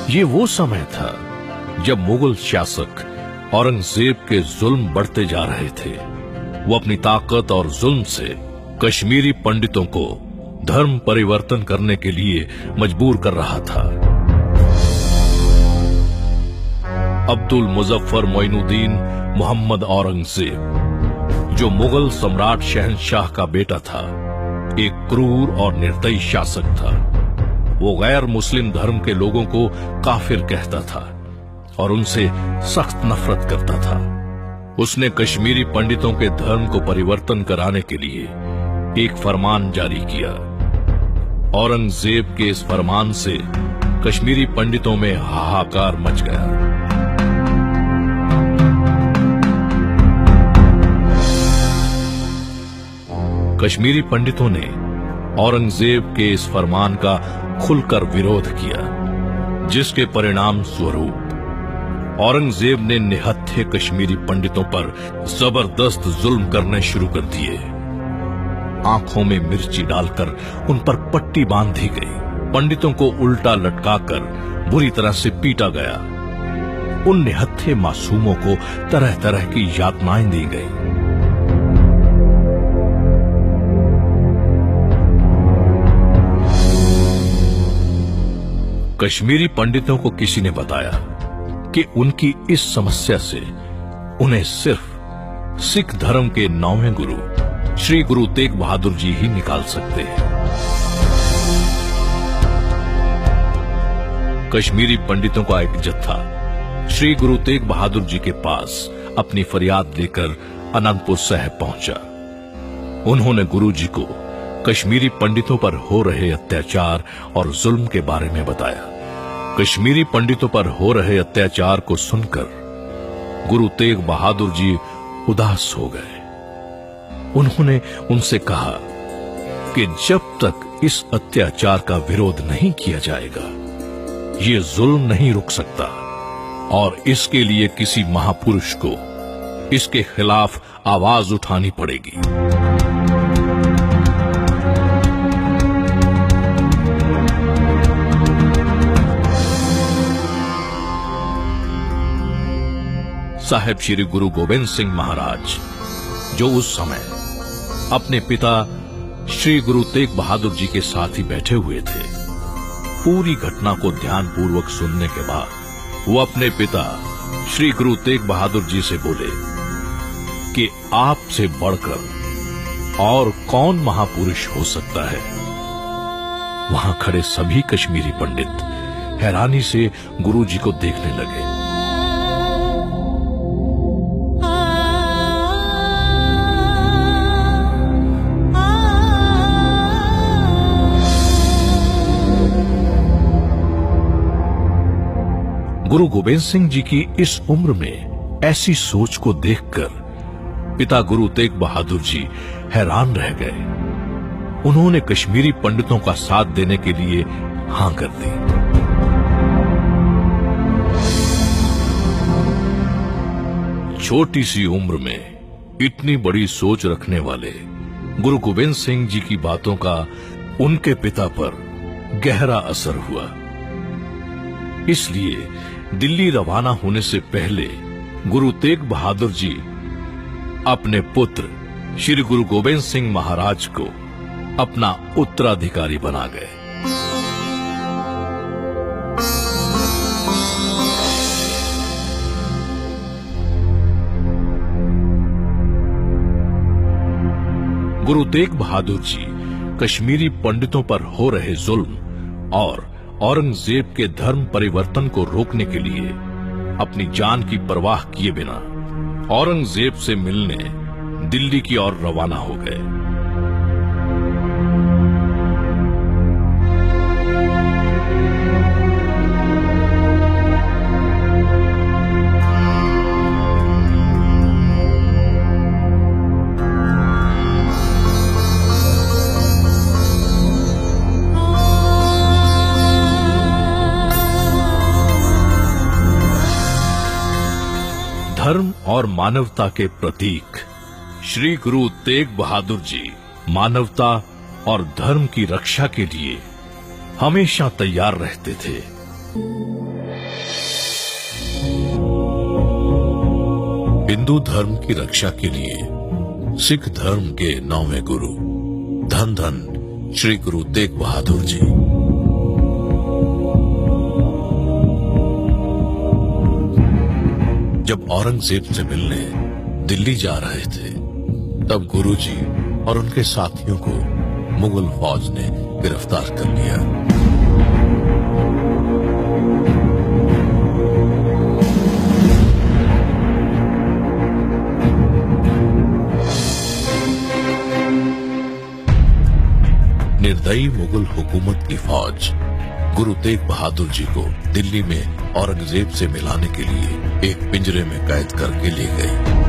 ये वो समय था जब मुगल शासक औरंगजेब के जुल्म बढ़ते जा रहे थे। वो अपनी ताकत और जुल्म से कश्मीरी पंडितों को धर्म परिवर्तन करने के लिए मजबूर कर रहा था। अब्दुल मुजफ्फर मोइनुद्दीन मोहम्मद औरंगजेब, जो मुगल सम्राट शहंशाह का बेटा था, एक क्रूर और निर्दयी शासक था। वो गैर मुस्लिम धर्म के लोगों को काफिर कहता था और उनसे सख्त नफरत करता था। उसने कश्मीरी पंडितों के धर्म को परिवर्तन कराने के लिए एक फरमान जारी किया। औरंगजेब के इस फरमान से कश्मीरी पंडितों में हाहाकार मच गया। कश्मीरी पंडितों ने औरंगजेब के इस फरमान का खुलकर विरोध किया, जिसके परिणाम स्वरूप औरंगजेब ने निहत्थे कश्मीरी पंडितों पर जबरदस्त जुल्म करने शुरू कर दिए। आंखों में मिर्ची डालकर उन पर पट्टी बांध दी गई। पंडितों को उल्टा लटकाकर बुरी तरह से पीटा गया। उन निहत्थे मासूमों को तरह तरह की यातनाएं दी गई। कश्मीरी पंडितों को किसी ने बताया कि उनकी इस समस्या से उन्हें सिर्फ सिख धर्म के 9वें गुरु श्री गुरु तेग बहादुर जी ही निकाल सकते हैं। कश्मीरी पंडितों का एक जत्था श्री गुरु तेग बहादुर जी के पास अपनी फरियाद लेकर अनंतपुर साहिब पहुंचा। उन्होंने गुरु जी को कश्मीरी पंडितों पर हो रहे अत्याचार और जुल्म के बारे में बताया। कश्मीरी पंडितों पर हो रहे अत्याचार को सुनकर गुरु तेग बहादुर जी उदास हो गए। उन्होंने उनसे कहा कि जब तक इस अत्याचार का विरोध नहीं किया जाएगा, ये जुल्म नहीं रुक सकता और इसके लिए किसी महापुरुष को इसके खिलाफ आवाज उठानी पड़ेगी। साहेब श्री गुरु गोविंद सिंह महाराज, जो उस समय अपने पिता श्री गुरु तेग बहादुर जी के साथ ही बैठे हुए थे, पूरी घटना को ध्यानपूर्वक सुनने के बाद वो अपने पिता श्री गुरु तेग बहादुर जी से बोले कि आपसे बढ़कर और कौन महापुरुष हो सकता है। वहां खड़े सभी कश्मीरी पंडित हैरानी से गुरु जी को देखने लगे। गुरु गोविंद सिंह जी की इस उम्र में ऐसी सोच को देखकर पिता गुरु तेग बहादुर जी हैरान रह गए। उन्होंने कश्मीरी पंडितों का साथ देने के लिए हां कर दी। छोटी सी उम्र में इतनी बड़ी सोच रखने वाले गुरु गोविंद सिंह जी की बातों का उनके पिता पर गहरा असर हुआ। इसलिए दिल्ली रवाना होने से पहले गुरु तेग बहादुर जी अपने पुत्र श्री गुरु गोविंद सिंह महाराज को अपना उत्तराधिकारी बना गए। गुरु तेग बहादुर जी कश्मीरी पंडितों पर हो रहे जुल्म और औरंगजेब के धर्म परिवर्तन को रोकने के लिए अपनी जान की परवाह किए बिना औरंगजेब से मिलने दिल्ली की ओर रवाना हो गए। धर्म और मानवता के प्रतीक श्री गुरु तेग बहादुर जी मानवता और धर्म की रक्षा के लिए हमेशा तैयार रहते थे। हिंदू धर्म की रक्षा के लिए सिख धर्म के 9वें गुरु धन धन श्री गुरु तेग बहादुर जी। जब औरंगजेब से मिलने दिल्ली जा रहे थे, तब गुरुजी और उनके साथियों को मुगल फौज ने गिरफ्तार कर लिया। निर्दयी मुगल हुकूमत की फौज गुरु तेग बहादुर जी को दिल्ली में औरंगजेब से मिलाने के लिए एक पिंजरे में कैद करके ले गई।